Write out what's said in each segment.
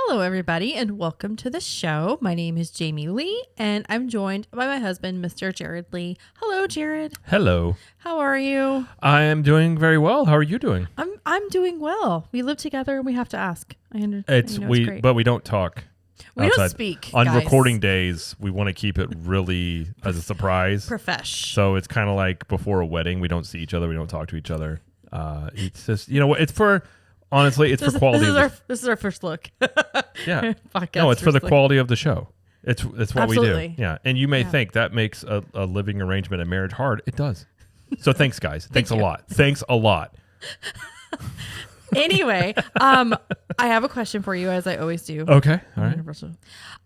Hello, everybody, and welcome to the show. My name is Jamie Lee, and I'm joined by my husband, Mr. Jared Lee. Hello, Jared. Hello. How are you? I am doing very well. How are you doing? I'm doing well. We live together, and we have to ask. It's great. But we don't talk. We outside. don't speak on guys. Recording days. We want to keep it really as a surprise. Profesh. So it's kind of like before a wedding. We don't see each other. We don't talk to each other. It's just it's for. Honestly, it's for quality. This is our first look. Yeah. Podcast no, it's for the look. quality of the show. It's what Absolutely. we do. Yeah. And you may think that makes a living arrangement and marriage hard. It does. So thanks, guys. Thanks a lot. Thanks a lot. Anyway, I have a question for you, as I always do. Okay. All right. Universal.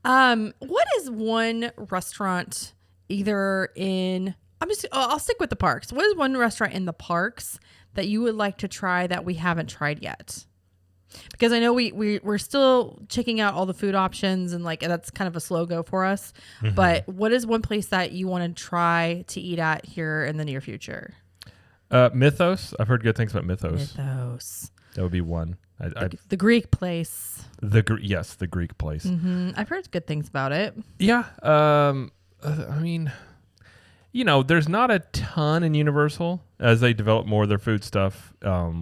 What is one restaurant either in... I'll stick with the parks. What is one restaurant in the parks that you would like to try that we haven't tried yet? Because I know we're still checking out all the food options, and that's kind of a slow go for us. Mm-hmm. But what is one place that you want to try to eat at here in the near future? Mythos. I've heard good things about Mythos. That would be one. The Greek place. Yes, the Greek place. Mm-hmm. I've heard good things about it. Yeah. I mean... there's not a ton in Universal as they develop more of their food stuff.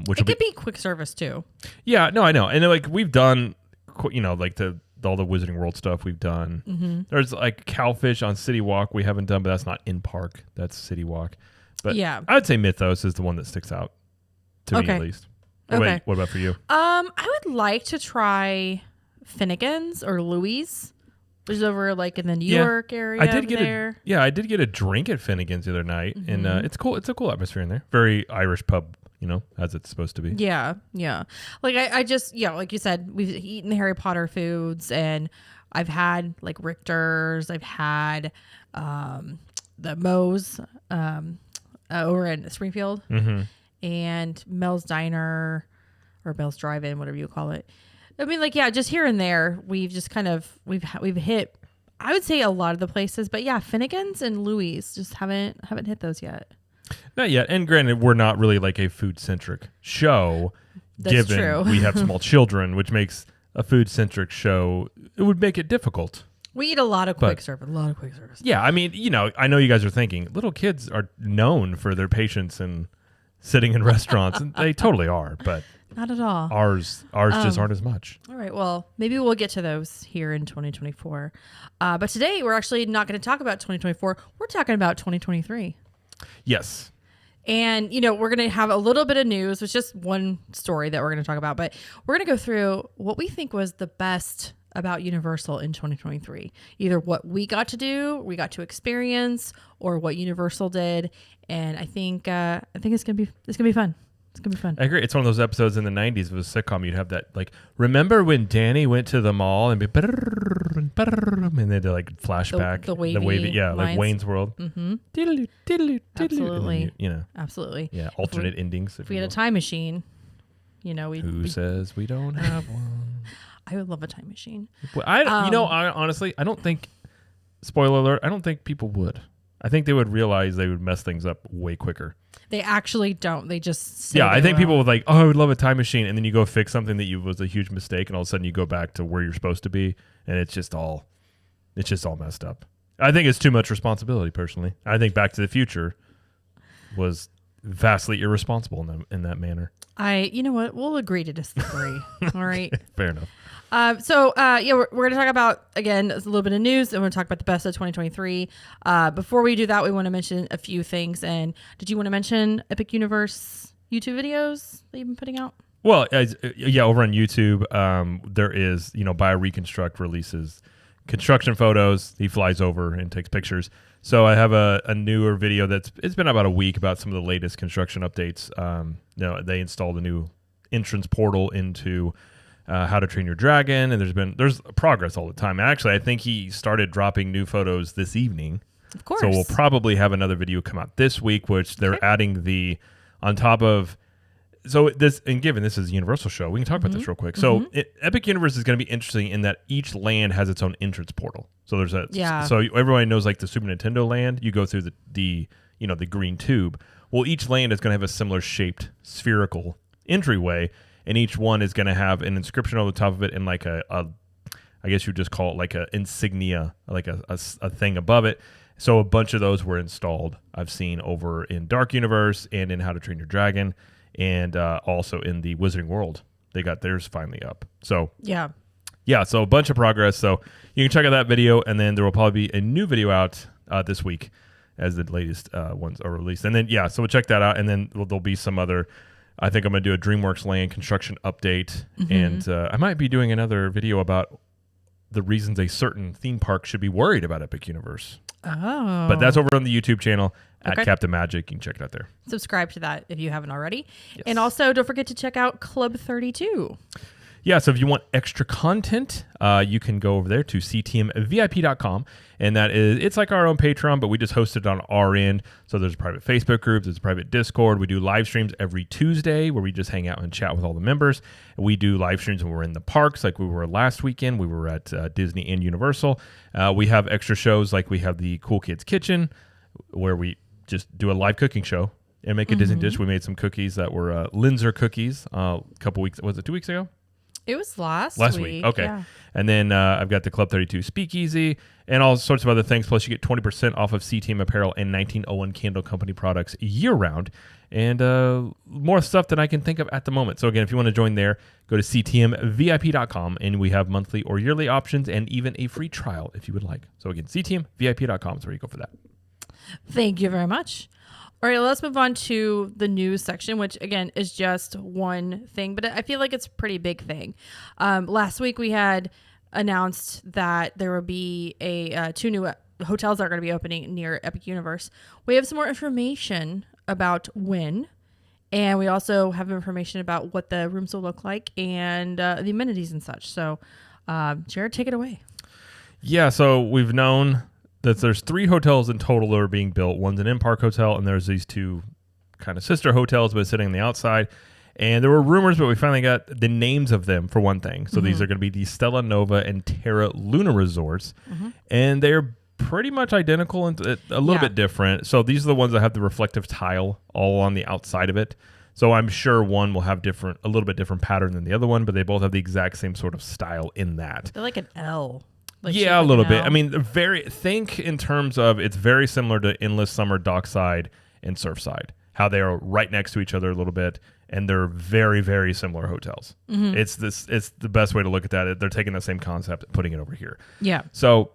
Which it could be quick service too. Yeah, no, I know. And we've done, all the Wizarding World stuff we've done. Mm-hmm. There's Cowfish on City Walk we haven't done, but that's not in park. That's City Walk. But yeah, I'd say Mythos is the one that sticks out to me at least. Okay. What about for you? I would like to try Finnegan's or Louis'. Which is over in the New York area. I did get a drink at Finnegan's the other night, mm-hmm. and it's cool. It's a cool atmosphere in there. Very Irish pub, as it's supposed to be. Yeah, yeah. I just like you said, we've eaten the Harry Potter foods, and I've had Richter's. I've had the Moe's over in Springfield, mm-hmm. and Mel's Diner or Mel's Drive-In, whatever you call it. I mean, just here and there, we've just we've hit, I would say, a lot of the places, but yeah, Finnegan's and Louis' just haven't hit those yet. Not yet. And granted, we're not really a food-centric show. That's true. We have small children, which makes a food-centric show, it would make it difficult. We eat a lot of quick service. Yeah, I mean, I know you guys are thinking, little kids are known for their patience and sitting in restaurants, and they totally are, but... Not at all. Ours just aren't as much. All right. Well, maybe we'll get to those here in 2024. But today we're actually not going to talk about 2024. We're talking about 2023. Yes. And, we're going to have a little bit of news. It's just one story that we're going to talk about. But we're going to go through what we think was the best about Universal in 2023. Either what we got to do, we got to experience, or what Universal did. And I think it's going to be fun. It's going to be fun. I agree. It's one of those episodes in the 90s of a sitcom. You'd have that, remember when Danny went to the mall and be, and then to flashback. The wavy yeah, lines. Wayne's World. Mm-hmm. Diddle-doo, diddle-doo, absolutely. Then absolutely. Yeah, alternate endings. If we had a time machine, Who says we don't have one? I would love a time machine. Well, I honestly, I don't think, spoiler alert, I don't think people would. I think they would realize they would mess things up way quicker. They actually don't. They just say I think people would I would love a time machine, and then you go fix something that was a huge mistake, and all of a sudden you go back to where you're supposed to be, and it's just all messed up. I think it's too much responsibility, personally. I think Back to the Future was vastly irresponsible in that manner. You know what? We'll agree to disagree. All right. Fair enough. We're going to talk about, again, a little bit of news, and we're going to talk about the best of 2023. Before we do that, we want to mention a few things. And did you want to mention Epic Universe YouTube videos that you've been putting out? Well, over on YouTube, there is, BioReconstruct releases construction photos. He flies over and takes pictures. So I have a newer video it's been about a week about some of the latest construction updates. They installed a new entrance portal into How to Train Your Dragon, and there's progress all the time. Actually, I think he started dropping new photos this evening. Of course. So we'll probably have another video come out this week, which they're adding on top of. So this, and given this is a Universal show, we can talk about this real quick. So Epic Universe is going to be interesting in that each land has its own entrance portal. So there's so everybody knows the Super Nintendo land, you go through the green tube. Well, each land is going to have a similar shaped spherical entryway, and each one is going to have an inscription on the top of it and a I guess you would just call it like a insignia, like a thing above it. So a bunch of those were installed. I've seen over in Dark Universe and in How to Train Your Dragon, and also in the Wizarding World. They got theirs finally up. So yeah, so a bunch of progress. So you can check out that video, and then there will probably be a new video out this week as the latest ones are released. And then, so we'll check that out, and then there'll be some other, I think I'm going to do a DreamWorks Land construction update, and I might be doing another video about the reasons a certain theme park should be worried about Epic Universe. Oh. But that's over on the YouTube channel at Captain Magic. You can check it out there. Subscribe to that if you haven't already. Yes. And also, don't forget to check out Club 32. Yeah, so if you want extra content, you can go over there to ctmvip.com, and it's like our own Patreon, but we just host it on our end. So there's a private Facebook group, there's a private Discord. We do live streams every Tuesday where we just hang out and chat with all the members. We do live streams when we're in the parks, like we were last weekend. We were at Disney and Universal. We have extra shows, like we have the Cool Kids Kitchen, where we just do a live cooking show and make a Disney dish. We made some cookies that were Linzer cookies a couple weeks, was it 2 weeks ago? It was last week. Okay. Yeah. And then I've got the Club 32 Speakeasy and all sorts of other things. Plus, you get 20% off of CTM apparel and 1901 Candle Company products year-round. And more stuff than I can think of at the moment. So, again, if you want to join there, go to ctmvip.com. And we have monthly or yearly options and even a free trial if you would like. So, again, ctmvip.com is where you go for that. Thank you very much. All right, let's move on to the news section, which, again, is just one thing, but I feel like it's a pretty big thing. Last week, we had announced that there will be two new hotels that are going to be opening near Epic Universe. We have some more information about when, and we also have information about what the rooms will look like and the amenities and such. So, Jared, take it away. Yeah, so we've known that there's 3 hotels in total that are being built. One's an in-park hotel, and there's these 2 kind of sister hotels, but sitting on the outside. And there were rumors, but we finally got the names of them for one thing. So these are going to be the Stella Nova and Terra Luna resorts, and they're pretty much identical and a little bit different. So these are the ones that have the reflective tile all on the outside of it. So I'm sure one will have a little bit different pattern than the other one, but they both have the exact same sort of style in that. They're like an L. Like a little bit. I mean, think in terms of it's very similar to Endless Summer Dockside and Surfside, how they are right next to each other a little bit, and they're very, very similar hotels. It's the best way to look at that. They're taking the same concept and putting it over here. Yeah. So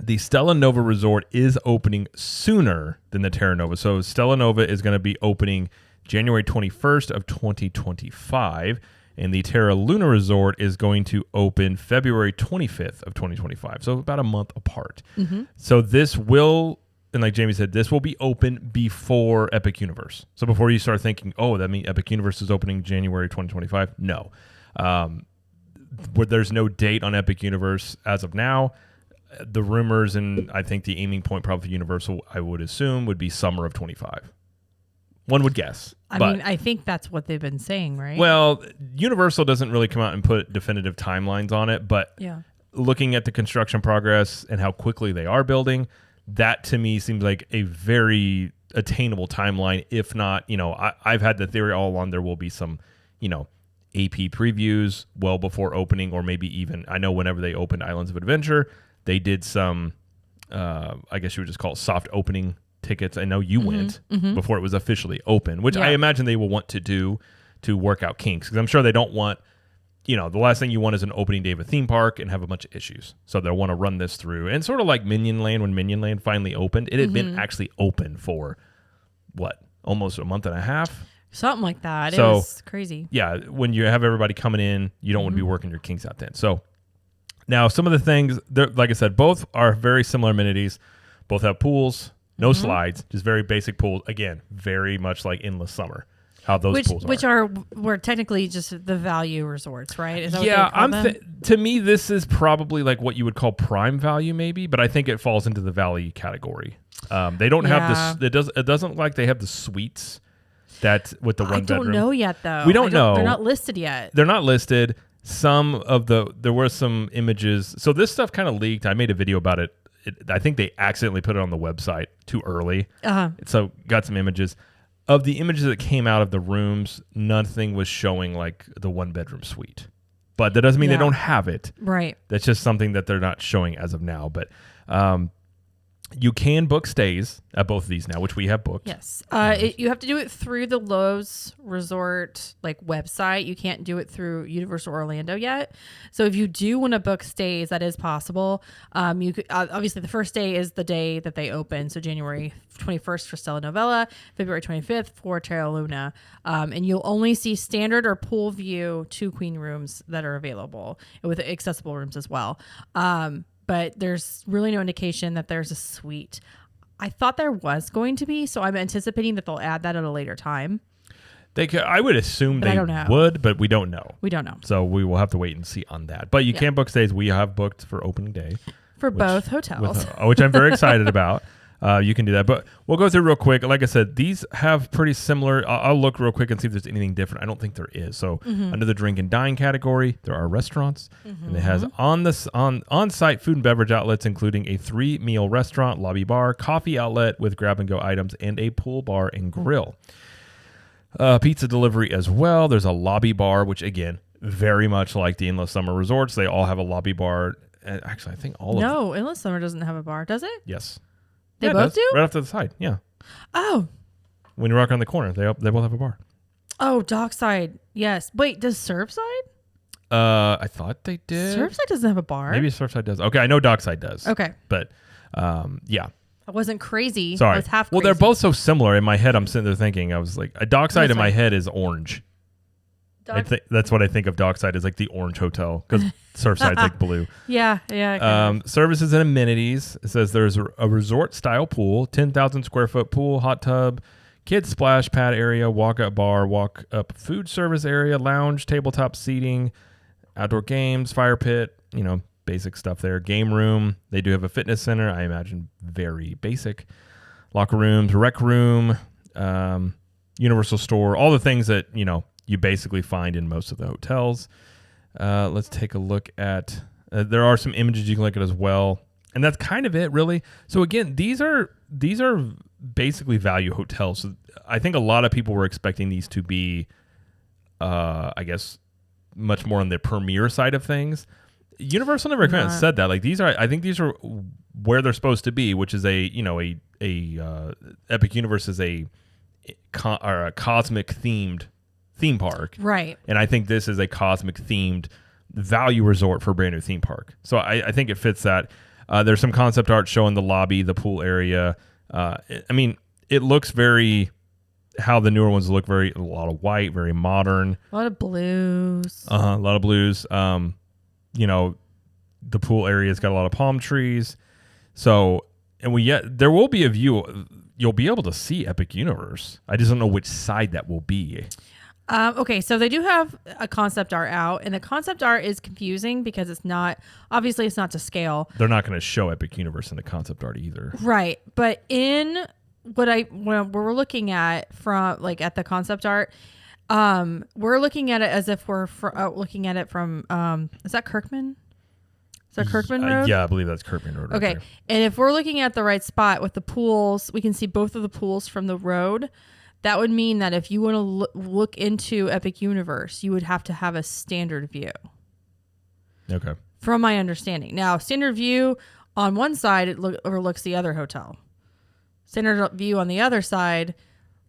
the Stella Nova Resort is opening sooner than the Terra Nova. So Stella Nova is going to be opening January 21st of 2025. And the Terra Luna Resort is going to open February 25th of 2025. So about a month apart. So this will, and like Jamie said, this will be open before Epic Universe. So before you start thinking, oh, that means Epic Universe is opening January 2025. No. There's no date on Epic Universe as of now. The rumors, and I think the aiming point probably for Universal, I would assume, would be summer of 25. One would guess. I mean, I think that's what they've been saying, right? Well, Universal doesn't really come out and put definitive timelines on it, but looking at the construction progress and how quickly they are building, that to me seems like a very attainable timeline. If not, I've had the theory all along there will be some, AP previews well before opening, or maybe even, I know whenever they opened Islands of Adventure, they did some, I guess you would just call it soft opening tickets. I know you went before it was officially open, which I imagine they will want to do to work out kinks, because I'm sure they don't want, the last thing you want is an opening day of a theme park and have a bunch of issues. So they'll want to run this through. And sort of like Minion Land, when Minion Land finally opened, it had been actually open for almost a month and a half? Something like that. So, it was crazy. Yeah, when you have everybody coming in, you don't want to be working your kinks out then. So now some of the things, like I said, both are very similar amenities. Both have pools. No slides, just very basic pools. Again, very much like Endless Summer, how those pools are. Were technically just the value resorts, right? Is that what they call them? To me, this is probably like what you would call prime value, maybe, but I think it falls into the value category. They don't have this. It doesn't look like they have the suites that with the one bedroom. I don't know yet, though. We don't know. They're not listed yet. They're not listed. There were some images. So this stuff kind of leaked. I made a video about it. I think they accidentally put it on the website too early. So got some images. Of the images that came out of the rooms, nothing was showing like the 1-bedroom suite. but that doesn't mean they don't have it. Right. That's just something that they're not showing as of now. But you can book stays at both of these now, which we have booked. Yes. You have to do it through the Lowe's Resort website. You can't do it through Universal Orlando yet. So if you do want to book stays, that is possible. You could, obviously, the first day is the day that they open. So January 21st for Stella Novella, February 25th for Terra Luna. And you'll only see standard or pool view 2 queen rooms that are available with accessible rooms as well. But there's really no indication that there's a suite. I thought there was going to be, so I'm anticipating that they'll add that at a later time. I would assume they would, but we don't know. We don't know. So we will have to wait and see on that. But you can book stays. We have booked for opening day. For both hotels. Which I'm very excited about. You can do that. But we'll go through real quick. Like I said, these have pretty similar. I'll look real quick and see if there's anything different. I don't think there is. So under the drink and dine category, there are restaurants. And it has on-site food and beverage outlets, including a 3-meal restaurant, lobby bar, coffee outlet with grab-and-go items, and a pool bar and grill. Pizza delivery as well. There's a lobby bar, which, again, very much like the Endless Summer Resorts. They all have a lobby bar. Actually, I think all of them. No, Endless Summer doesn't have a bar, does it? Yes. They both do? Right off to the side, yeah. Oh. When you walk around the corner, they both have a bar. Oh, Dockside, yes. Wait, does Surfside? I thought they did. Surfside doesn't have a bar. Maybe Surfside does. Okay, I know Dockside does. Okay. But, yeah. I wasn't crazy. Sorry. I was half crazy. Well, they're both so similar. In my head, I'm sitting there thinking, I was like, a Dockside in my head is orange. That's what I think of Dockside is like the orange hotel because Surfside's like blue. Yeah. Services and amenities. It says there's a resort style pool, 10,000 square foot pool, hot tub, kids splash pad area, walk up bar, walk up food service area, lounge, tabletop seating, outdoor games, fire pit, basic stuff there. Game room. They do have a fitness center. I imagine very basic. Locker rooms, rec room, universal store, all the things that, you basically find in most of the hotels. Let's take a look at, there are some images you can look at as well. And that's kind of it, really. So again, these are basically value hotels. So I think a lot of people were expecting these to be, I guess, much more on the premier side of things. Universal never kind of said that. Like I think these are where they're supposed to be, which is Epic Universe is a cosmic themed theme park. Right. And I think this is a cosmic themed value resort for a brand new theme park. So I think it fits that. There's some concept art showing the lobby, the pool area. It looks how the newer ones look, a lot of white, very modern. A lot of blues. A lot of blues. The pool area's got a lot of palm trees. So, there will be a view. You'll be able to see Epic Universe. I just don't know which side that will be. Okay, so they do have a concept art out, and the concept art is confusing because it's not to scale. They're not going to show Epic Universe in the concept art either. Right, but in when we're looking at from at the concept art, we're looking at it as if we're looking at it from is that Kirkman? Is that Kirkman Road? Yeah, I believe that's Kirkman Road. Okay, right, and if we're looking at the right spot with the pools, we can see both of the pools from the road. That would mean that if you want to look into Epic Universe, you would have to have a standard view. Okay. From my understanding. Now, standard view on one side, it overlooks the other hotel. Standard view on the other side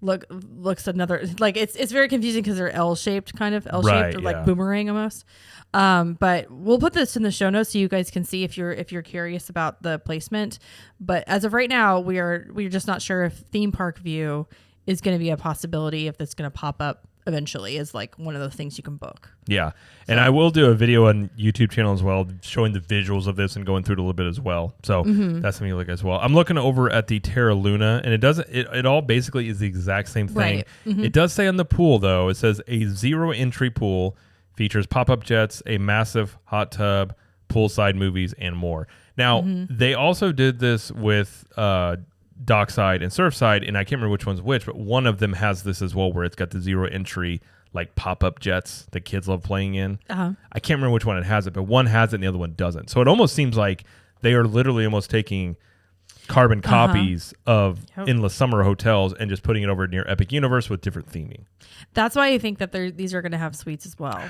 looks another. It's very confusing because they're L-shaped, kind of L-shaped, right, or like boomerang almost. But we'll put this in the show notes so you guys can see if you're curious about the placement. But as of right now, we're just not sure if theme park view is going to be a possibility, if that's going to pop up eventually as one of the things you can book. Yeah. And I will do a video on YouTube channel as well, showing the visuals of this and going through it a little bit as well. So that's something you look at as well. I'm looking over at the Terra Luna, and it all basically is the exact same thing. Right. Mm-hmm. It does say on the pool, though, it says a 0 entry pool, features pop-up jets, a massive hot tub, poolside movies, and more. Now, they also did this with Dockside and Surfside, and I can't remember which one's which, but one of them has this as well, where it's got the 0 entry pop-up jets that kids love playing in. I can't remember which one it has it, but one has it and the other one doesn't. So it almost seems like they are literally almost taking carbon copies of Endless Summer hotels and just putting it over near Epic Universe with different theming. That's why I think that these are going to have suites as well.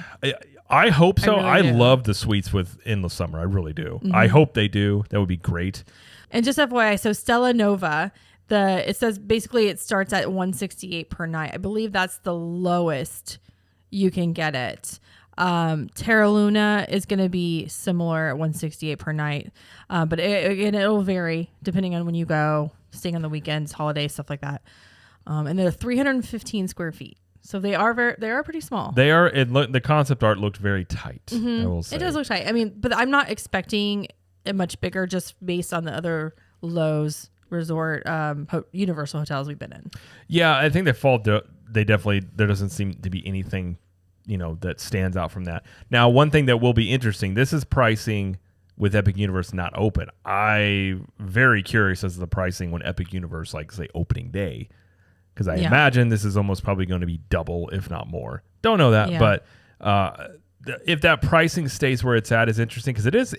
I hope so. I really love the suites with Endless Summer. I really do. I hope they do. That would be great. And just FYI, so Stella Nova, it says basically it starts at $168 per night. I believe that's the lowest you can get it. Terra Luna is going to be similar at $168 per night, but it'll vary depending on when you go, staying on the weekends, holidays, stuff like that. And they're 315 square feet. So they are pretty small. They are. The concept art looked very tight. I will say it does look tight. I mean, but I'm not expecting it much bigger just based on the other Lowe's resort Universal hotels we've been in. Yeah, I think they definitely, there doesn't seem to be anything that stands out from that. Now, one thing that will be interesting, this is pricing with Epic Universe not open. I'm very curious as to the pricing when Epic Universe, like say opening day, because I imagine this is almost probably going to be double, if not more. Don't know that, but if that pricing stays where it's at is interesting, because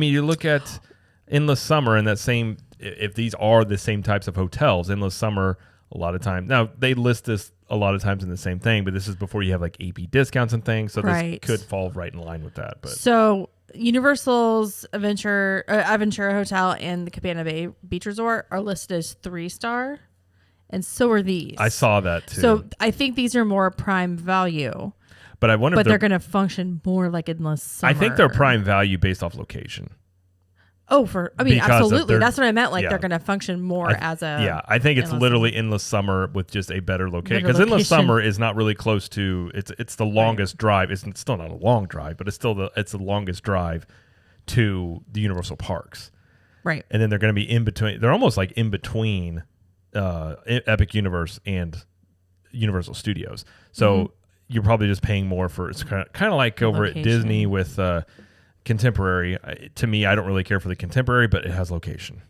you look at Endless Summer and that same, if these are the same types of hotels, Endless Summer, a lot of time, now they list this a lot of times in the same thing, but this is before you have like AP discounts and things, so this could fall right in line with that. But so Universal's Aventura Hotel and the Cabana Bay Beach Resort are listed as 3-star, and so are these. I saw that too. So I think these are more prime value. But I wonder if they're going to function more like Endless Summer. I think they're prime value based off location. Oh, absolutely. That's what I meant. Like they're going to function more as a. Yeah, I think it's literally Endless Summer with just a better location. Because Endless Summer is not really close to. It's the longest drive. It's still not a long drive, but it's the longest drive to the Universal Parks. Right. And then they're going to be in between. They're almost like in between Epic Universe and Universal Studios. So you're probably just paying more for. It's kind of like over at Disney with. Contemporary, to me, I don't really care for the Contemporary, but it has location.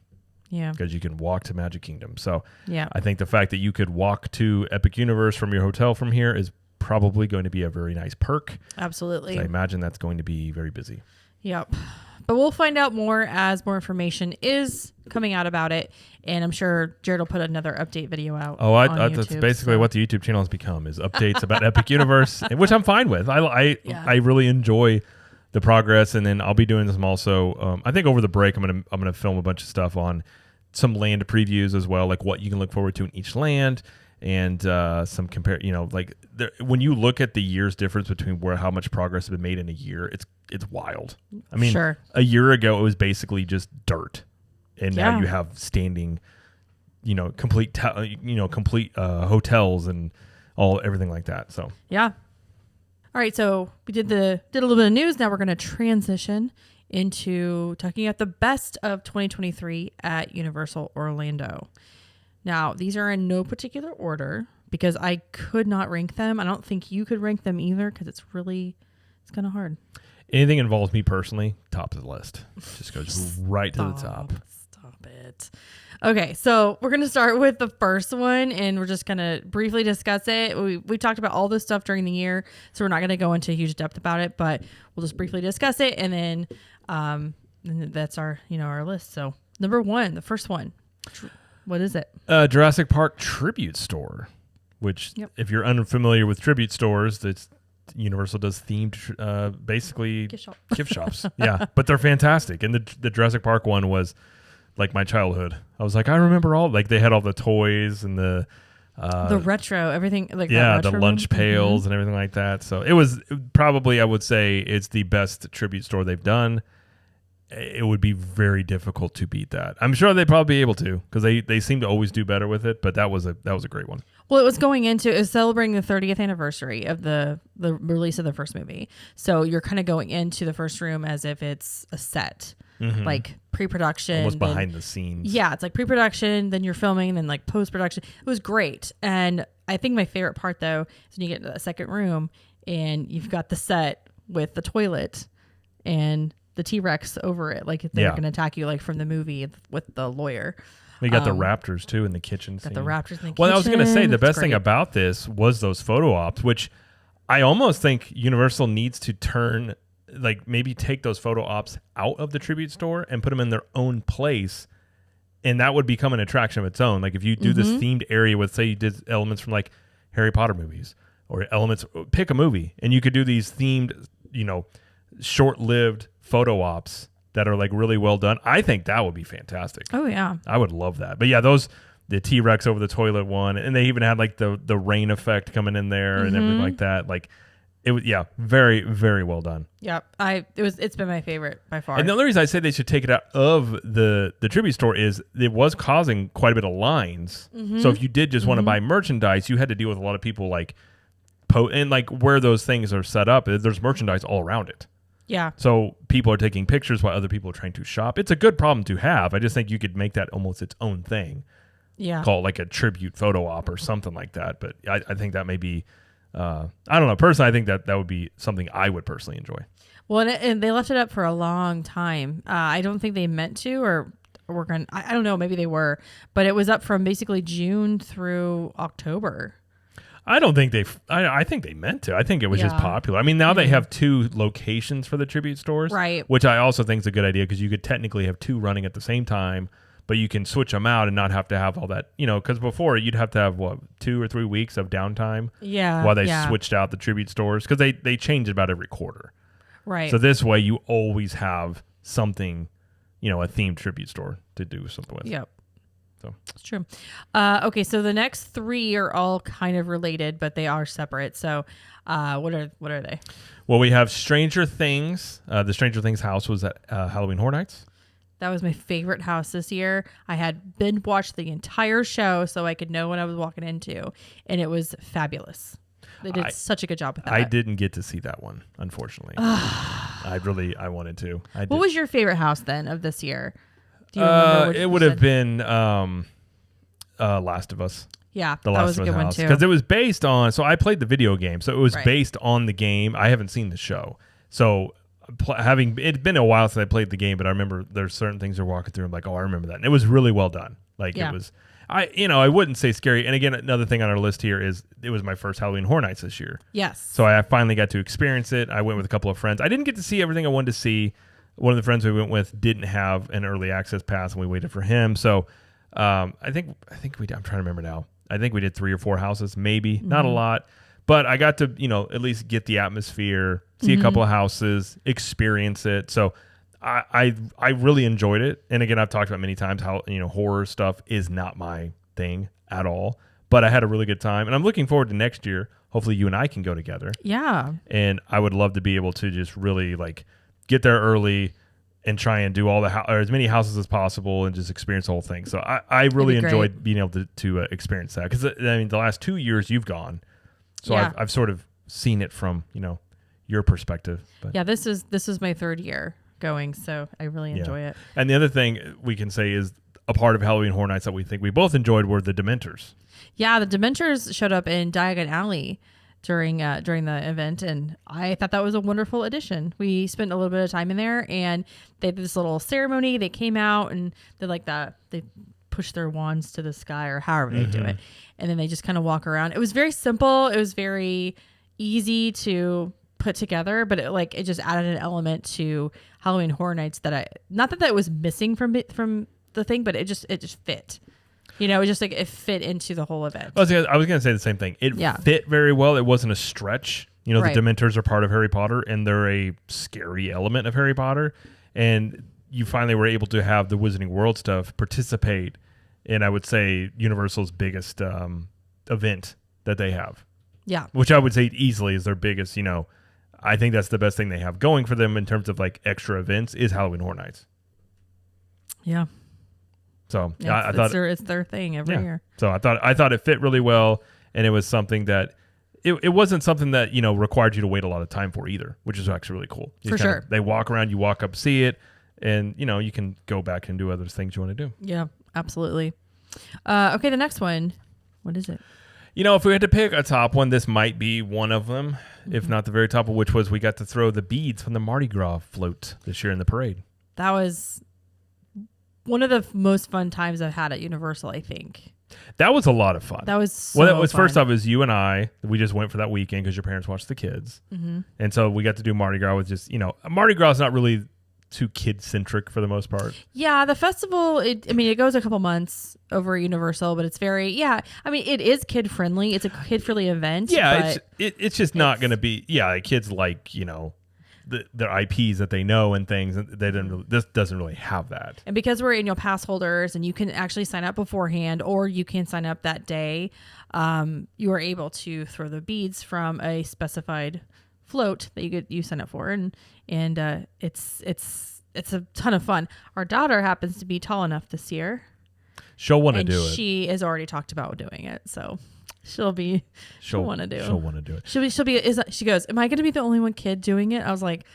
Yeah. Because you can walk to Magic Kingdom. So yeah. I think the fact that you could walk to Epic Universe from your hotel from here is probably going to be a very nice perk. Absolutely. I imagine that's going to be very busy. Yep. But we'll find out more as more information is coming out about it. And I'm sure Jared will put another update video out. Oh, that's basically what the YouTube channel has become, is updates about Epic Universe, which I'm fine with. I really enjoy the progress, and then I'll be doing some also. I think over the break, I'm gonna film a bunch of stuff on some land previews as well, like what you can look forward to in each land, and some compare. When you look at the year's difference between how much progress has been made in a year, it's wild. I mean, a year ago it was basically just dirt, and now you have standing, complete hotels and everything like that. So yeah. All right, so we did a little bit of news. Now we're going to transition into talking about the best of 2023 at Universal Orlando. Now, these are in no particular order because I could not rank them. I don't think you could rank them either because it's kind of hard. Anything involves me personally, top of the list. Just goes right to the top. Stop it. Okay, so we're going to start with the first one, and we're just going to briefly discuss it. We talked about all this stuff during the year, so we're not going to go into huge depth about it, but we'll just briefly discuss it, and then that's our list. So number one, the first one, what is it? Jurassic Park Tribute Store, which if you're unfamiliar with tribute stores, that's Universal does themed, basically gift shops. Yeah, but they're fantastic, and the Jurassic Park one was like my childhood. I was like, I remember they had all the toys and the retro, everything like the lunch pails and everything like that. So it was probably, I would say, it's the best tribute store they've done. It would be very difficult to beat that. I'm sure they'd probably be able to, because they seem to always do better with it. But that was a great one. Well, it was celebrating the 30th anniversary of the release of the first movie. So you're kind of going into the first room as if it's a set. Mm-hmm. Like pre-production, almost behind the scenes. Yeah, it's like pre-production, then you're filming, then like post-production. It was great, and I think my favorite part though is when you get into the second room and you've got the set with the toilet and the T-Rex over it, like they're going to attack you, like from the movie with the lawyer. You got the raptors too in the kitchen. Got the raptors in the kitchen. Well, I was going to say the best thing about this was those photo ops, which I almost think Universal needs to turn. Like maybe take those photo ops out of the tribute store and put them in their own place and that would become an attraction of its own. Like if you do this themed area with, say, you did elements from like Harry Potter movies or elements, pick a movie, and you could do these themed, short-lived photo ops that are like really well done. I think that would be fantastic. Oh yeah, I would love that. But yeah, the T-Rex over the toilet one, and they even had like the rain effect coming in there and everything like that. Like it was, very, very well done. Yep. It's been my favorite by far. And the only reason I say they should take it out of the tribute store is it was causing quite a bit of lines. So if you did just want to buy merchandise, you had to deal with a lot of people like and like where those things are set up, there's merchandise all around it. Yeah. So people are taking pictures while other people are trying to shop. It's a good problem to have. I just think you could make that almost its own thing. Yeah. Call it like a tribute photo op or something like that. But I think that may be, I don't know. Personally, I think that would be something I would personally enjoy. Well, and they left it up for a long time. I don't think they meant to, or we're going to, I don't know, maybe they were, but it was up from basically June through October. I don't think I think they meant to. I think it was just popular. I mean, now they have 2 locations for the tribute stores. Right. Which I also think is a good idea because you could technically have 2 running at the same time, but you can switch them out and not have to have all that, because before you'd have to have 2 or 3 weeks of downtime. Yeah. While they switched out the tribute stores because they change it about every quarter. Right. So this way you always have something, a themed tribute store to do something with. Yep. So it's true. Okay, so the next 3 are all kind of related, but they are separate. So, what are they? Well, we have Stranger Things. The Stranger Things house was at Halloween Horror Nights. That was my favorite house this year. I had binge watched the entire show so I could know what I was walking into, and it was fabulous. They did such a good job with that. I didn't get to see that one, unfortunately. I wanted to. What was your favorite house then of this year? Do you remember it would have been Last of Us. Yeah, the Last was of a good Us one house. too. Because it was based on, so I played the video game, so it was based on the game. I haven't seen the show. So it'd been a while since I played the game, but I remember there's certain things you're walking through. I'm like, oh, I remember that. And it was really well done. Like it was, I wouldn't say scary. And again, another thing on our list here is it was my first Halloween Horror Nights this year. Yes. So I finally got to experience it. I went with a couple of friends. I didn't get to see everything I wanted to see. One of the friends we went with didn't have an early access pass, and we waited for him. So I think I'm trying to remember now. I think we did 3 or 4 houses, maybe not a lot, but I got to at least get the atmosphere, see a couple of houses, experience it. So I really enjoyed it. And again, I've talked about many times how horror stuff is not my thing at all, but I had a really good time, and I'm looking forward to next year. Hopefully, you and I can go together. Yeah, and I would love to be able to just really get there early and try and do all or as many houses as possible and just experience the whole thing. So I really enjoyed being able to experience that because the last 2 years you've gone, so I've sort of seen it from your perspective. But. Yeah, this is my 3rd year going, so I really enjoy it. And the other thing we can say is a part of Halloween Horror Nights that we think we both enjoyed were the Dementors. Yeah, the Dementors showed up in Diagon Alley during the event, and I thought that was a wonderful addition. We spent a little bit of time in there, and they did this little ceremony. They came out and they push their wands to the sky or however they do it, and then they just kind of walk around. It was very simple. It was very easy to put together, but it just added an element to Halloween Horror Nights that not that was missing from the thing, but it just fit. It just it fit into the whole event. I was going to say the same thing. It fit very well. It wasn't a stretch. The Dementors are part of Harry Potter, and they're a scary element of Harry Potter. And you finally were able to have the Wizarding World stuff participate in, I would say, Universal's biggest event that they have. Yeah. Which I would say easily is their biggest, I think that's the best thing they have going for them in terms of extra events is Halloween Horror Nights. Yeah. So yeah, I thought it's their thing every year. So I thought it fit really well, and it was something that it wasn't something that required you to wait a lot of time for either, which is actually really cool. For sure, they walk around, you walk up, see it, and you can go back and do other things you want to do. Yeah, absolutely. Okay, the next one, what is it? If we had to pick a top one, this might be one of them, if not the very top of which was we got to throw the beads from the Mardi Gras float this year in the parade. That was one of the most fun times I've had at Universal, I think. That was a lot of fun. That was so fun. First off, is you and I. We just went for that weekend because your parents watched the kids. Mm-hmm. And so we got to do Mardi Gras with just, Mardi Gras is not really too kid centric for the most part. Yeah, the festival, it goes a couple months over Universal, but it's very, it is kid friendly. It's a kid friendly event. Yeah, it's just not going to be, kids like, their IPs that they know and things. This doesn't really have that. And because we're annual pass holders and you can actually sign up beforehand or you can sign up that day, you are able to throw the beads from a specified float that you sign up for, and it's a ton of fun. Our daughter happens to be tall enough this year. She'll want to do it. She has already talked about doing it, so she'll want to do it. She'll want to do it. She goes, "Am I going to be the only one kid doing it?" I was like,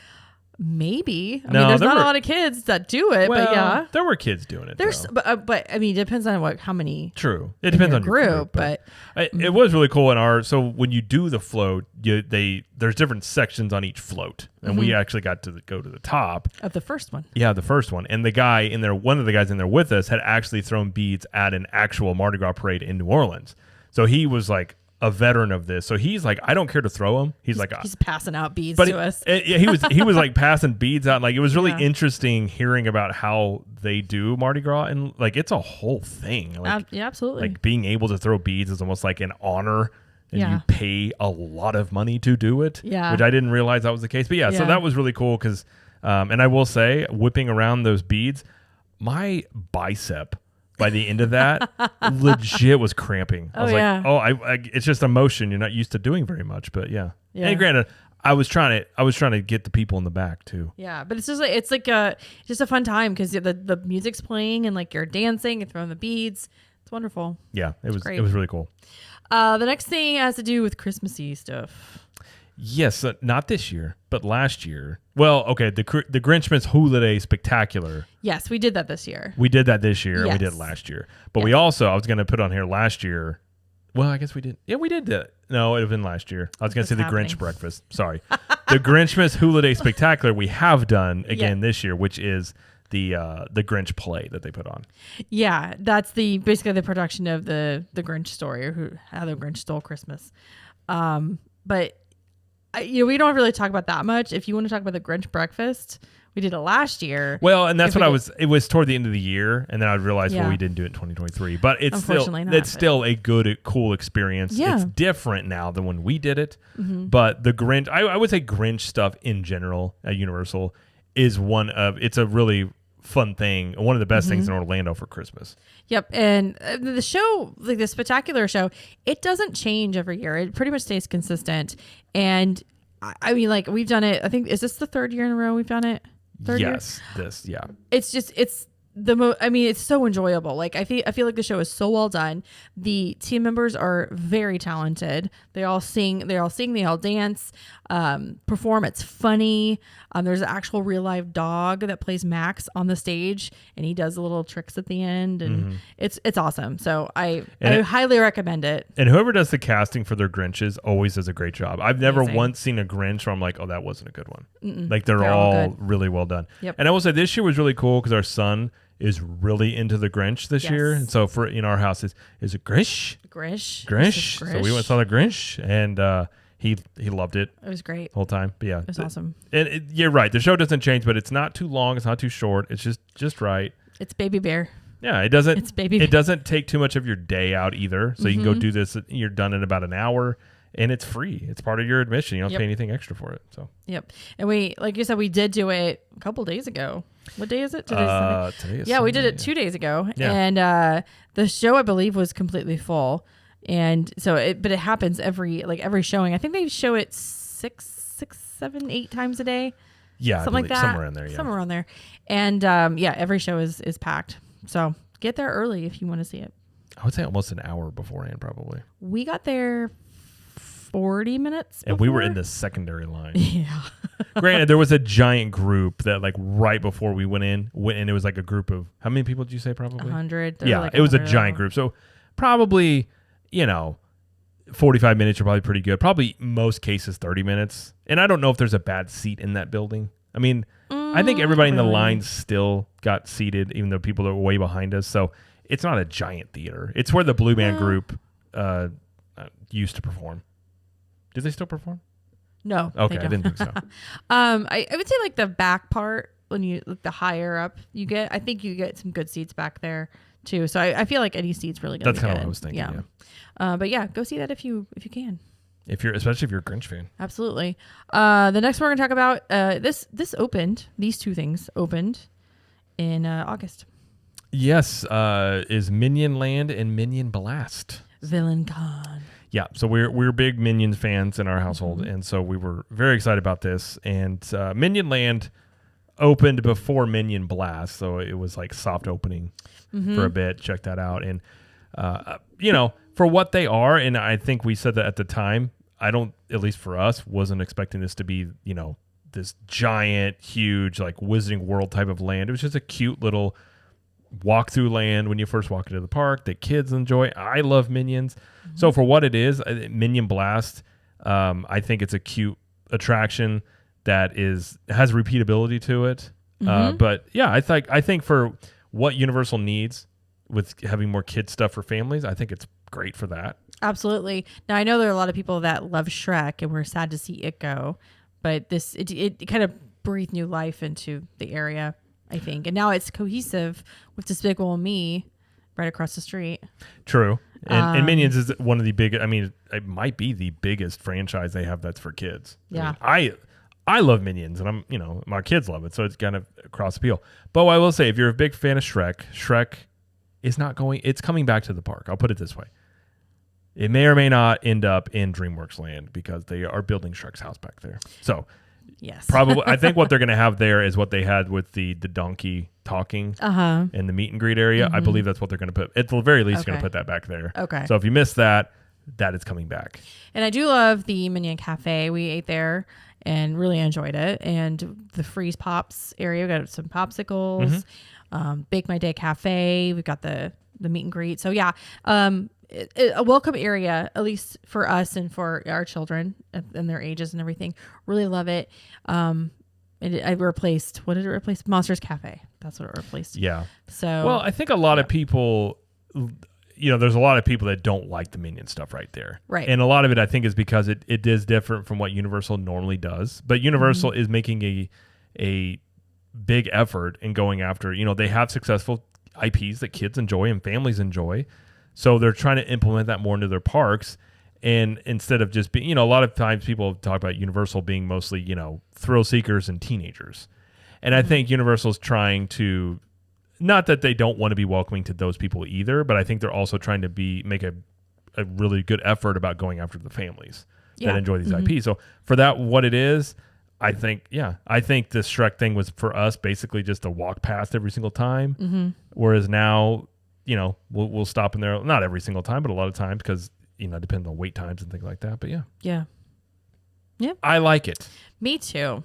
maybe. No, there's not a lot of kids that do it, but yeah, there were kids doing it. But it depends on how many. True, it depends on your group. But it was really cool so when you do the float, there's different sections on each float, and we actually got to go to the top of the first one. Yeah, the first one, and one of the guys in there with us had actually thrown beads at an actual Mardi Gras parade in New Orleans, so he was like a veteran of this. So he's like, I don't care to throw them. He's passing out beads to us. He was like passing beads out. Like, it was really interesting hearing about how they do Mardi Gras, and like, it's a whole thing. Like, yeah, absolutely. Like, being able to throw beads is almost like an honor, and you pay a lot of money to do it. Yeah, which I didn't realize that was the case. But so that was really cool because, and I will say, whipping around those beads, my bicep by the end of that legit was cramping. I was like, it's just a motion you're not used to doing very much, but yeah. And granted, I was trying to get the people in the back too. Yeah, but it's just a fun time because the music's playing and like you're dancing and throwing the beads. It's wonderful. Yeah, it was really cool. The next thing has to do with Christmassy stuff. Yes, not this year, but last year. Well, okay, the Grinchmas Holiday Spectacular. Yes, we did that this year. We did that this year, and we did it last year. But we also, I was going to put on here last year. Well, I guess we did. Yeah, we did that. No, it would have been last year. I was going to say the Grinch Breakfast. Sorry. The Grinchmas Holiday Spectacular we have done again this year, which is the Grinch play that they put on. Yeah, that's basically the production of the Grinch story, or how the Grinch stole Christmas. But we don't really talk about that much. If you want to talk about the Grinch Breakfast, we did it last year. Well, and that's what it was toward the end of the year, and then I realized, we didn't do it in 2023. But it's still a good, cool experience. Yeah. It's different now than when we did it. Mm-hmm. But the Grinch, I would say Grinch stuff in general at Universal is it's a really fun thing, one of the best things in Orlando for Christmas. Yep. And the show, like the spectacular show, it doesn't change every year. It pretty much stays consistent. And I mean, like, we've done it, I think, is this the third year in a row we've done it? Yes, this, yeah. It's just, it's so enjoyable. Like, I feel like the show is so well done. The team members are very talented. They all sing, they all dance, perform. It's funny. There's an actual real live dog that plays Max on the stage, and he does little tricks at the end, and it's awesome. So I highly recommend it. And whoever does the casting for their Grinches always does a great job. I've never once seen a Grinch where I'm like, oh, that wasn't a good one. Like, they're all really well done. Yep. And I will say this year was really cool because our son is really into the Grinch this year, and so for in our house is it Grish? Grish. So we went and saw the Grinch, and he loved it. It was great the whole time. But yeah, it was awesome. And you're right, the show doesn't change, but it's not too long, it's not too short. It's just right. It's Baby Bear. Yeah, it doesn't. It's Baby Bear. It doesn't take too much of your day out either, so you can go do this. You're done in about an hour. And it's free. It's part of your admission. You don't pay anything extra for it. So. Yep. And we, like you said, we did do it a couple days ago. What day is it? Today is Sunday. We did it 2 days ago. Yeah. And the show, I believe, was completely full. And so, but it happens every showing. I think they show it 6, 7, 8 times a day. Yeah. Something like that. Somewhere in there. Yeah. Somewhere around there. And every show is packed. So get there early if you want to see it. I would say almost an hour beforehand, probably. We got there 40 minutes before. And we were in the secondary line. Yeah. Granted, there was a giant group that, like, right before we went in, it was like a group of, how many people did you say probably? 100. Yeah, like it was a giant group. So probably, 45 minutes are probably pretty good. Probably most cases 30 minutes. And I don't know if there's a bad seat in that building. I mean, I think everybody in the line still got seated, even though people are way behind us. So it's not a giant theater. It's where the Blue Band group used to perform. Do they still perform? No. Okay, I didn't think so. I would say like the back part the higher up you get, I think you get some good seats back there too. So I feel like any seat's really good. That's kind of what I was thinking. Yeah. But yeah, go see that if you can. Especially if you're a Grinch fan. Absolutely. The next one we're gonna talk about, this opened. These two things opened in August. Yes, is Minion Land and Minion Blast. Villain Con. Yeah, so we're big Minions fans in our household, and so we were very excited about this. And Minion Land opened before Minion Blast, so it was like soft opening for a bit. Check that out. And for what they are, and I think we said that at the time, I don't, at least for us, wasn't expecting this to be, this giant, huge, like Wizarding World type of land. It was just a cute little walk through land when you first walk into the park that kids enjoy. I love Minions. So for what it is, Minion Blast, I think it's a cute attraction that has repeatability to it. But yeah, I think for what Universal needs with having more kid stuff for families, I think it's great for that. Absolutely. Now I know there are a lot of people that love Shrek and we're sad to see it go, but it kind of breathed new life into the area, I think. And now it's cohesive with Despicable Me right across the street. True. And Minions is one of the big, it might be the biggest franchise they have that's for kids. Yeah. I love Minions, and my kids love it, so it's kind of cross appeal. But I will say, if you're a big fan of Shrek is it's coming back to the park. I'll put it this way. It may or may not end up in DreamWorks Land because they are building Shrek's house back there. So yes, probably, I think what they're going to have there is what they had with the donkey talking in the meet and greet area. I believe that's what they're going to put. At the very least, going to put that back there. Okay. So if you missed that is coming back. And I do love the Minion Cafe. We ate there and really enjoyed it. And the Freeze Pops area, we got some popsicles, Bake My Day Cafe. We've got the meet and greet. So yeah, a welcome area, at least for us and for our children and their ages and everything. Really love it. I replaced, what did it replace? Monsters Cafe. That's what it replaced. Yeah. So, well, I think a lot of people, there's a lot of people that don't like the Minion stuff right there. Right. And a lot of it, I think, is because it is different from what Universal normally does. But Universal is making a big effort in going after, they have successful IPs that kids enjoy and families enjoy. So they're trying to implement that more into their parks. And instead of just being, a lot of times people talk about Universal being mostly, thrill seekers and teenagers. And I think Universal's trying to, not that they don't want to be welcoming to those people either, but I think they're also trying to make a really good effort about going after the families that enjoy these IPs. So for that, what it is, I think this Shrek thing was for us basically just a walk past every single time. Whereas now, we'll stop in there, not every single time, but a lot of times because, it depends on wait times and things like that. But yeah. Yeah. Yeah. I like it. Me too.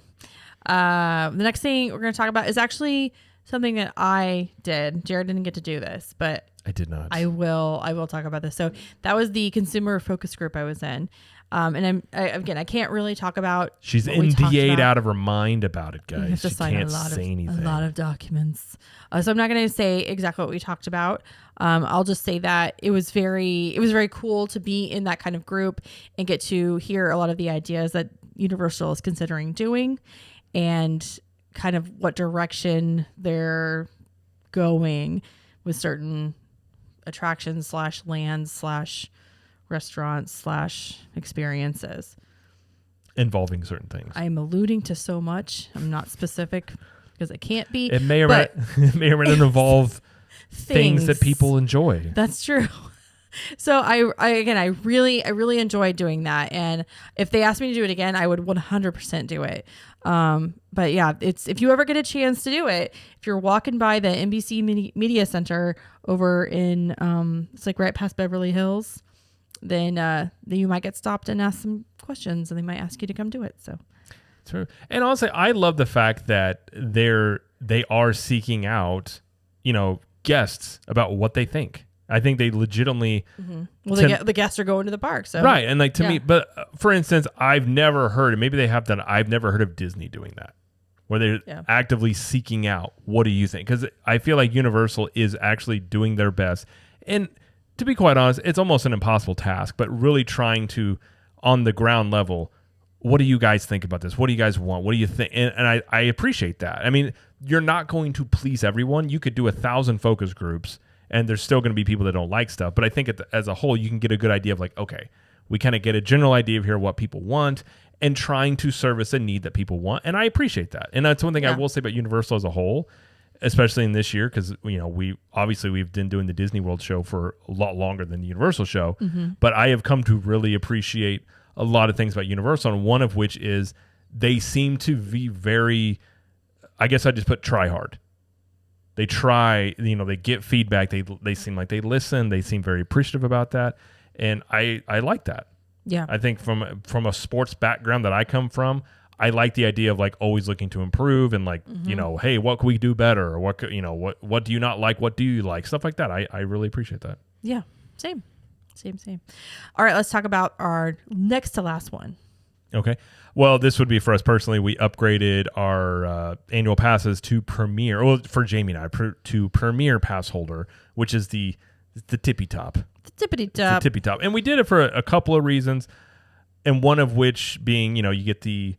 The next thing we're going to talk about is actually something that I did. Jared didn't get to do this, but I did not. I will talk about this. So that was the consumer focus group I was in. And I can't really talk about. She's NDA'd out of her mind about it, guys. You have to sign can't say anything. A lot of documents. So I'm not going to say exactly what we talked about. I'll just say that it was very cool to be in that kind of group and get to hear a lot of the ideas that Universal is considering doing and kind of what direction they're going with certain attractions / lands / restaurants / experiences involving certain things. I'm alluding to so much. I'm not specific because it can't be. It may or may not involve things that people enjoy. That's true. So I really enjoyed doing that. And if they asked me to do it again, I would 100% do it. But yeah, if you ever get a chance to do it, if you're walking by the NBC Media Center over in, it's like right past Beverly Hills, then you might get stopped and asked some questions and they might ask you to come do it. So true. And honestly, I love the fact that they are seeking out, guests about what they think. I think they legitimately. Well, the guests are going to the park, so right. And to me, but for instance, I've never heard, and maybe they have done. I've never heard of Disney doing that, where they're actively seeking out. What do you think? Because I feel like Universal is actually doing their best, and to be quite honest, it's almost an impossible task. But really trying to, on the ground level, what do you guys think about this? What do you guys want? What do you think? And I appreciate that. I mean, you're not going to please everyone. You could do 1,000 focus groups and there's still going to be people that don't like stuff. But I think as a whole, you can get a good idea of like, okay, we kind of get a general idea of here what people want and trying to service a need that people want. And I appreciate that. And that's one thing I will say about Universal as a whole, especially in this year, because we've been doing the Disney World show for a lot longer than the Universal show. Mm-hmm. But I have come to really appreciate a lot of things about Universal, and one of which is they seem to be very, I guess I just put try hard. They try, they get feedback. They seem like they listen. They seem very appreciative about that. And I like that. Yeah. I think from a sports background that I come from, I like the idea of like always looking to improve and like, hey, what can we do better? Or what do you not like? What do you like? Stuff like that. I really appreciate that. Yeah. Same. All right. Let's talk about our next to last one. Okay. Well, this would be for us personally. We upgraded our annual passes to Premier. Well, for Jamie and I, to Premier Pass Holder, which is the tippy top. The tippity top. And we did it for a couple of reasons, and one of which being, you get the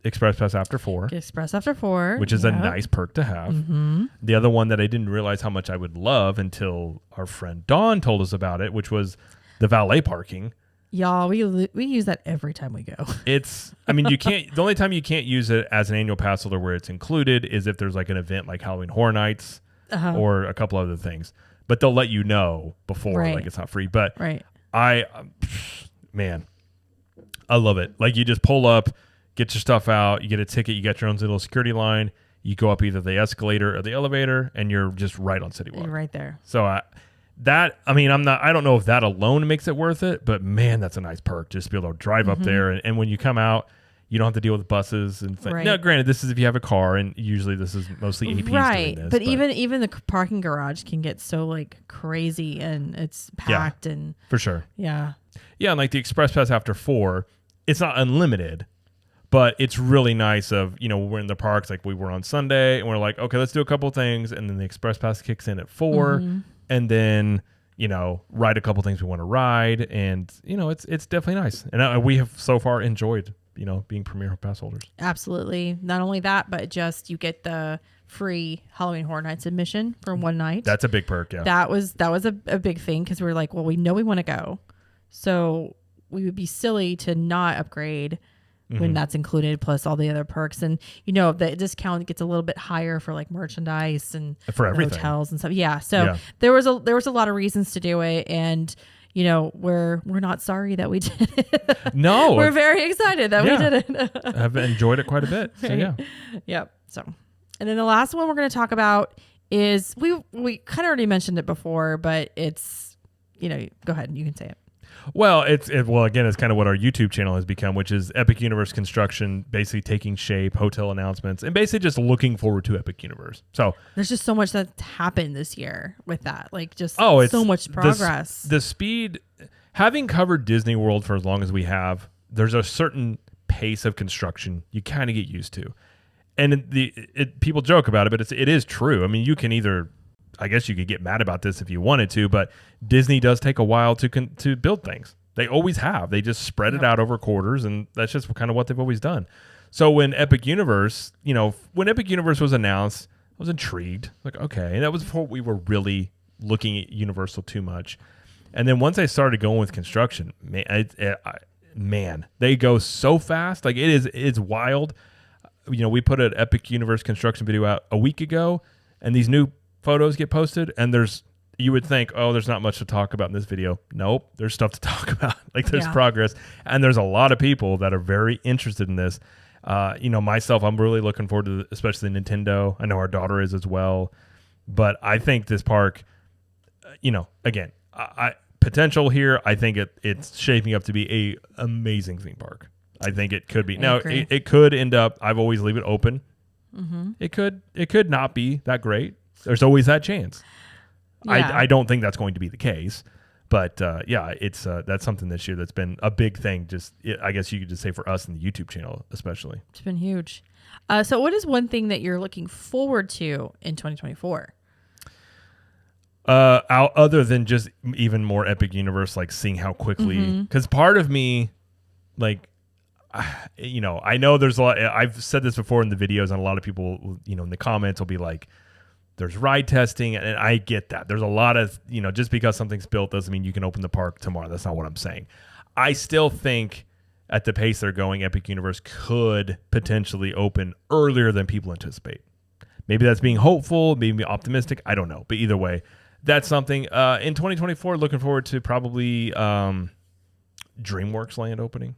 Express Pass after 4. Express after 4. Which is a nice perk to have. Mm-hmm. The other one that I didn't realize how much I would love until our friend Dawn told us about it, which was the valet parking. Y'all, we use that every time we go. You can't, the only time you can't use it as an annual pass holder where it's included is if there's like an event like Halloween Horror Nights or a couple other things. But they'll let you know before, like it's not free. But I love it. Like you just pull up, get your stuff out, you get a ticket, you got your own little security line, you go up either the escalator or the elevator, and you're just right on City Walk. You're right there. So I don't know if that alone makes it worth it, but man, that's a nice perk. Just to be able to drive up there, and when you come out, you don't have to deal with buses and things. Now, granted, this is if you have a car, and usually this is mostly APs doing this. But even the parking garage can get so like crazy, and it's packed and for sure. Yeah. Yeah, and like the Express Pass after 4, it's not unlimited, but it's really nice of, we're in the parks, like we were on Sunday, and we're like, okay, let's do a couple things, and then the Express Pass kicks in at 4, and then, ride a couple things we want to ride, and, it's definitely nice. And we have so far enjoyed, being Premier Pass holders. Absolutely. Not only that, but just you get the free Halloween Horror Nights admission for one night. That's a big perk, yeah. That was a big thing, because we were like, well, we know we want to go, so we would be silly to not upgrade when that's included, plus all the other perks. And the discount gets a little bit higher for like merchandise and for everything, hotels and stuff. Yeah. So there was a lot of reasons to do it, and we're not sorry that we did it. No, we're very excited that we did it. I've enjoyed it quite a bit. So yeah. Yep. So, and then the last one we're going to talk about is we kind of already mentioned it before, but it's go ahead and you can say it. Well, it's kind of what our YouTube channel has become, which is Epic Universe construction, basically taking shape, hotel announcements, and basically just looking forward to Epic Universe. So there's just so much that's happened this year with that, like just so much progress. The speed, having covered Disney World for as long as we have, there's a certain pace of construction you kind of get used to, and people joke about it, but it is true. I mean, you can either, I guess you could get mad about this if you wanted to, but Disney does take a while to build things. They always have. They just spread it out over quarters, and that's just kind of what they've always done. So when Epic Universe was announced, I was intrigued. Like, okay. And that was before we were really looking at Universal too much. And then once I started going with construction, man, they go so fast. Like it's wild. We put an Epic Universe construction video out a week ago, and these new photos get posted, and you would think, oh, there's not much to talk about in this video. Nope, there's stuff to talk about. Like there's progress, and there's a lot of people that are very interested in this. Myself, I'm really looking forward to especially Nintendo. I know our daughter is as well, but I think this park, again, potential here. I think it's shaping up to be a amazing theme park. I think it could be. Now it could end up. I've always leave it open. Mm-hmm. It could not be that great. There's always that chance. Yeah. I don't think that's going to be the case, but it's that's something this year that's been a big thing. I guess you could just say for us in the YouTube channel, especially. It's been huge. So what is one thing that you're looking forward to in 2024? Other than just even more Epic Universe, like seeing how quickly, because part of me, like, I know there's a lot. I've said this before in the videos, and a lot of people, in the comments will be like, there's ride testing, and I get that. There's a lot of, just because something's built doesn't mean you can open the park tomorrow. That's not what I'm saying. I still think at the pace they're going, Epic Universe could potentially open earlier than people anticipate. Maybe that's being hopeful, maybe optimistic. I don't know. But either way, that's something. In 2024, looking forward to probably DreamWorks Land opening.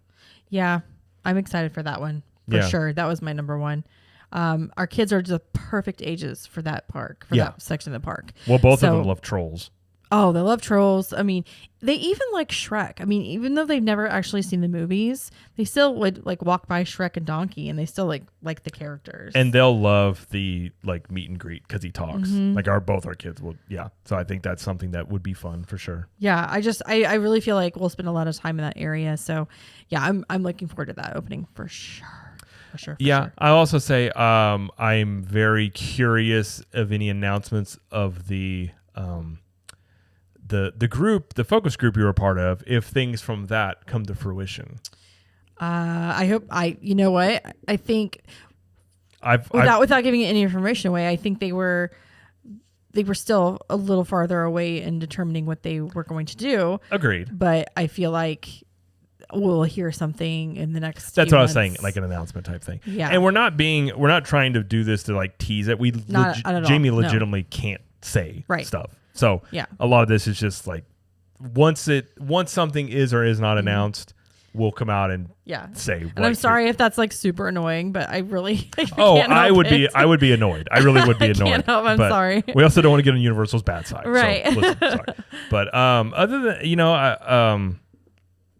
Yeah, I'm excited for that one for sure. That was my number one. Our kids are the perfect ages for that park, for that section of the park. Well, both of them love Trolls. Oh, they love Trolls. I mean, they even like Shrek. I mean, even though they've never actually seen the movies, they still would like walk by Shrek and Donkey, and they still like the characters. And they'll love the like meet and greet because he talks. Like both our kids will. Yeah. So I think that's something that would be fun for sure. Yeah. I really feel like we'll spend a lot of time in that area. So yeah, I'm looking forward to that opening for sure. For sure. I'll also say I'm very curious of any announcements of the group, the focus group you were a part of, if things from that come to fruition. I hope I think without giving any information away, I think they were still a little farther away in determining what they were going to do. Agreed. But I feel like we'll hear something in the next. That's what I was saying, like an announcement type thing. Yeah. And we're not trying to do this to like tease it. Jamie legitimately can't say stuff. So a lot of this is just like once something is or is not announced, we'll come out and say. And I'm sorry if that's like super annoying, but I really I would be annoyed. I really would be annoyed. I'm sorry. We also don't want to get on Universal's bad side. Right. So, listen, sorry. But other than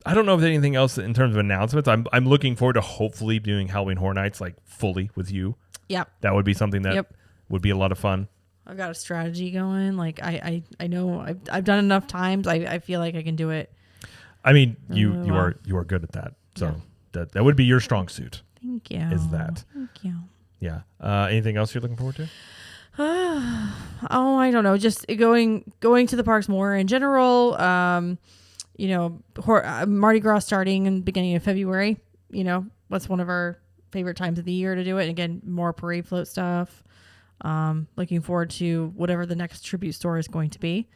I don't know if there's anything else in terms of announcements. I'm looking forward to hopefully doing Halloween Horror Nights like fully with you. Yep. That would be something that would be a lot of fun. I've got a strategy going. Like I know I've done enough times. I feel like I can do it. I mean, you are good at that. So that would be your strong suit. Thank you. Is that? Thank you. Yeah. Anything else you're looking forward to? I don't know. Just going to the parks more in general. Mardi Gras starting in the beginning of February. That's one of our favorite times of the year to do it. And again, more parade float stuff. Looking forward to whatever the next tribute store is going to be.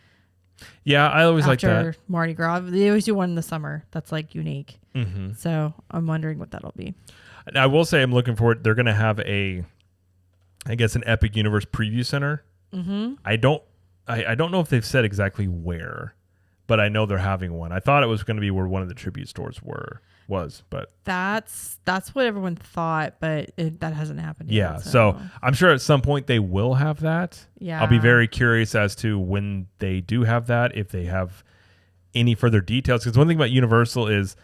Yeah, I always like that. After Mardi Gras, they always do one in the summer that's like unique. Mm-hmm. So I'm wondering what that'll be. I will say I'm looking forward. They're going to have an Epic Universe preview center. Mm-hmm. I don't know if they've said exactly where, but I know they're having one. I thought it was going to be where one of the tribute stores was, but that's what everyone thought, but that hasn't happened yet. Yeah, so I'm sure at some point they will have that. Yeah, I'll be very curious as to when they do have that, if they have any further details. Because one thing about Universal is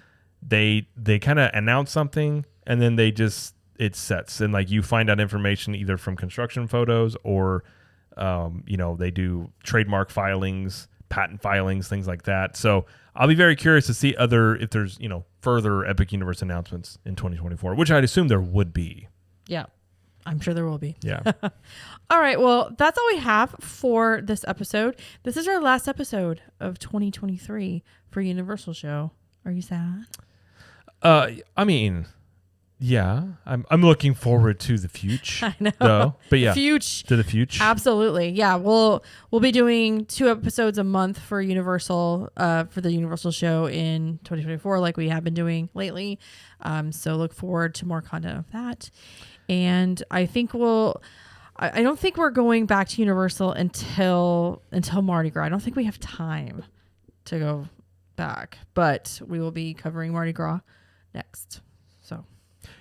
they kind of announce something and then it sets, and like you find out information either from construction photos or they do trademark filings, patent filings, things like that. So I'll be very curious to see if there's further Epic Universe announcements in 2024, which I'd assume there would be. Yeah, I'm sure there will be. Yeah. All right. Well, that's all we have for this episode. This is our last episode of 2023 for Universal Show. Are you sad? I mean, yeah, I'm looking forward to the future. I know. Though, but yeah, to the future. Absolutely. Yeah, we'll be doing 2 episodes a month for Universal, for the Universal Show in 2024, like we have been doing lately. So look forward to more content of that. And I think I don't think we're going back to Universal until Mardi Gras. I don't think we have time to go back, but we will be covering Mardi Gras next. So.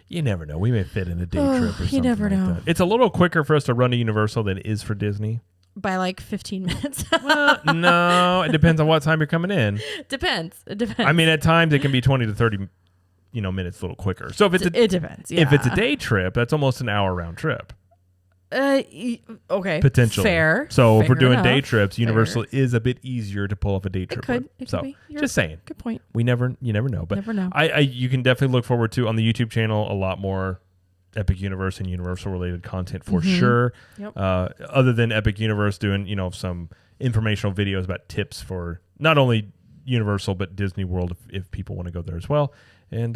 You never know. We may fit in a day trip or something. You never know. Like that. It's a little quicker for us to run to Universal than it is for Disney. By like 15 minutes. Well, no, it depends on what time you're coming in. Depends. It depends. I mean, at times it can be 20 to 30 minutes a little quicker. So if it depends. Yeah. If it's a day trip, that's almost an hour round trip. Okay. Potentially. Fair. So if we're doing enough. day trips, Universal is a bit easier to pull off a day trip. It could be. Just saying. Good point. You never know. But never know. You can definitely look forward to on the YouTube channel a lot more Epic Universe and Universal related content for sure. Yep. Other than Epic Universe doing, some informational videos about tips for not only Universal but Disney World if people want to go there as well. And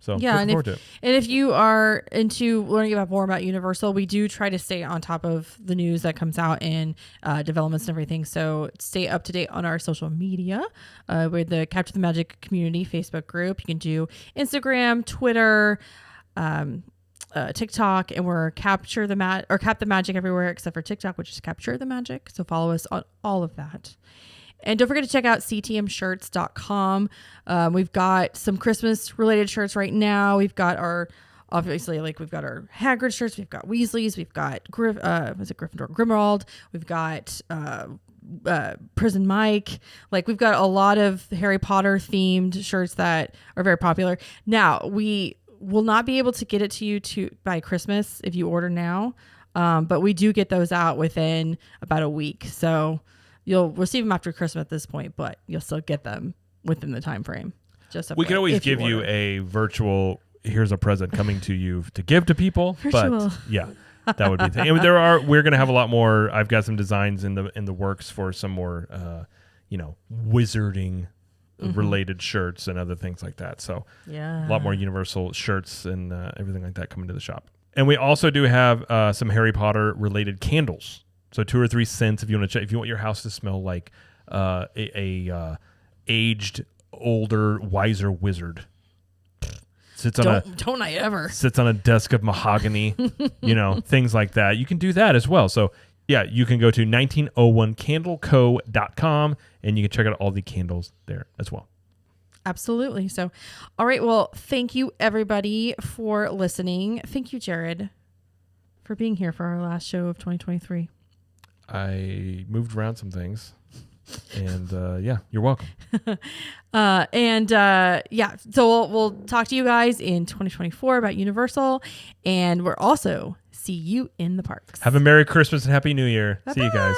so looking and forward to it. And if you are into learning more about Universal, we do try to stay on top of the news that comes out and developments and everything. So stay up to date on our social media. We're the Capture the Magic Community Facebook group. You can do Instagram, Twitter, TikTok, and we're Cap the Magic everywhere except for TikTok, which is Capture the Magic. So follow us on all of that. And don't forget to check out ctmshirts.com. We've got some Christmas related shirts right now. We've got our Hagrid shirts. We've got Weasley's. We've got Gryffindor, Grimwald. We've got Prison Mike. Like, we've got a lot of Harry Potter themed shirts that are very popular. Now, we will not be able to get it to you by Christmas if you order now. But we do get those out within about a week. So you'll receive them after Christmas at this point, but you'll still get them within the time frame. We can always give you a virtual, here's a present coming to you to give to people. Virtual. But yeah, that would be the thing. And we're going to have a lot more. I've got some designs in the works for some more, wizarding related shirts and other things like that. So a lot more Universal shirts and everything like that coming to the shop. And we also do have some Harry Potter related candles. So 2 or 3 cents if you want to check. If you want your house to smell like a aged, older, wiser wizard, don't I ever sits on a desk of mahogany, things like that. You can do that as well. So yeah, you can go to 1901candleco.com and you can check out all the candles there as well. Absolutely. So, all right. Well, thank you everybody for listening. Thank you, Jared, for being here for our last show of 2023. I moved around some things, and you're welcome. So we'll talk to you guys in 2024 about Universal, and we'll also see you in the parks. Have a Merry Christmas and Happy New Year. Bye-bye. See you guys.